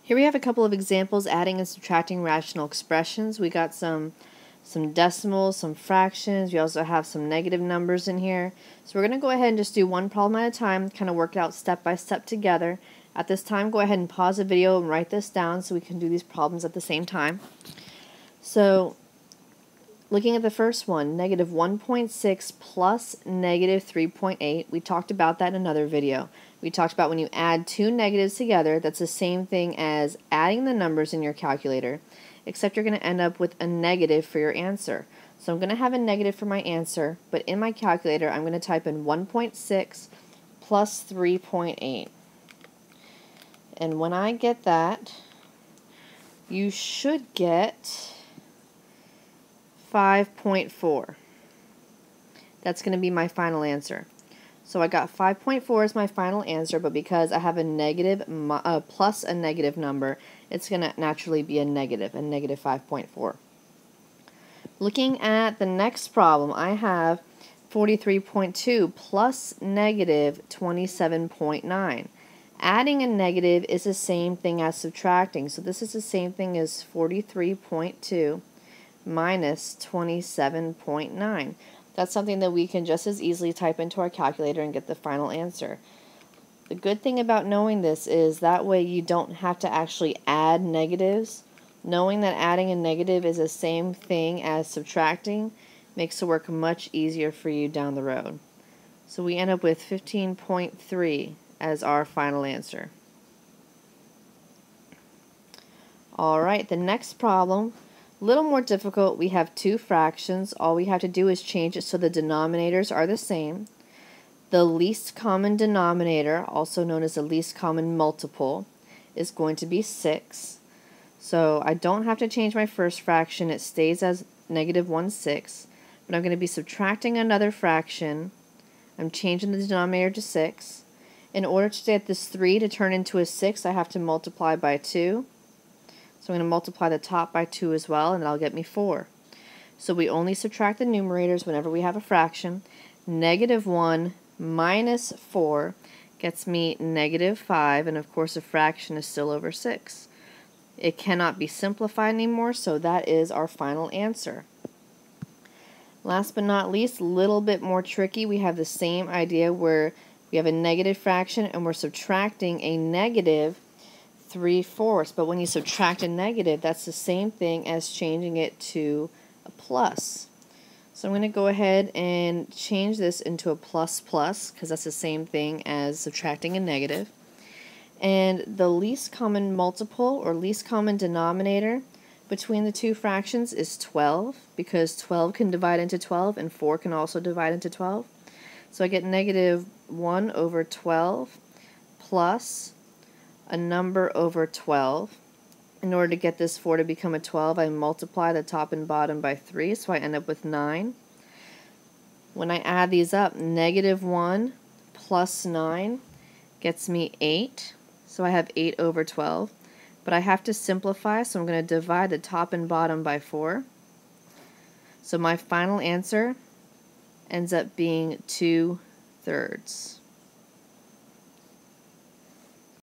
Here we have a couple of examples adding and subtracting rational expressions. We got some decimals, some fractions. We also have some negative numbers in here. So we're going to go ahead and just do one problem at a time, kind of work it out step by step together. At this time, go ahead and pause the video and write this down so we can do these problems at the same time. So looking at the first one, negative 1.6 plus negative 3.8. We talked about that in another video. We talked about when you add two negatives together, that's the same thing as adding the numbers in your calculator, except you're going to end up with a negative for your answer. So I'm going to have a negative for my answer, but in my calculator I'm going to type in 1.6 plus 3.8. And when I get that, you should get 5.4. That's going to be my final answer. So I got 5.4 as my final answer, but because I have a negative plus a negative number, it's going to naturally be a negative 5.4. Looking at the next problem, I have 43.2 plus negative 27.9. Adding a negative is the same thing as subtracting, so this is the same thing as 43.2 minus 27.9. That's something that we can just as easily type into our calculator and get the final answer. The good thing about knowing this is that way you don't have to actually add negatives. Knowing that adding a negative is the same thing as subtracting makes the work much easier for you down the road. So we end up with 15.3 as our final answer. Alright, the next problem, a little more difficult. We have two fractions. All we have to do is change it so the denominators are the same. The least common denominator, also known as the least common multiple, is going to be 6. So I don't have to change my first fraction. It stays as negative 1/6. But I'm going to be subtracting another fraction. I'm changing the denominator to 6. In order to get this 3 to turn into a 6, I have to multiply by 2. So I'm going to multiply the top by 2 as well, and that'll get me 4. So we only subtract the numerators whenever we have a fraction. Negative 1 minus 4 gets me negative 5, and of course a fraction is still over 6. It cannot be simplified anymore, so that is our final answer. Last but not least, a little bit more tricky, we have the same idea where we have a negative fraction and we're subtracting a negative 3/4, but when you subtract a negative, that's the same thing as changing it to a plus. So I'm going to go ahead and change this into a plus plus, because that's the same thing as subtracting a negative. And the least common multiple, or least common denominator, between the two fractions is 12, because 12 can divide into 12, and 4 can also divide into 12. So I get negative 1 over 12 plus a number over 12. In order to get this 4 to become a 12, I multiply the top and bottom by 3, so I end up with 9. When I add these up, negative 1 plus 9 gets me 8, so I have 8 over 12. But I have to simplify, so I'm going to divide the top and bottom by 4. So my final answer ends up being 2/3.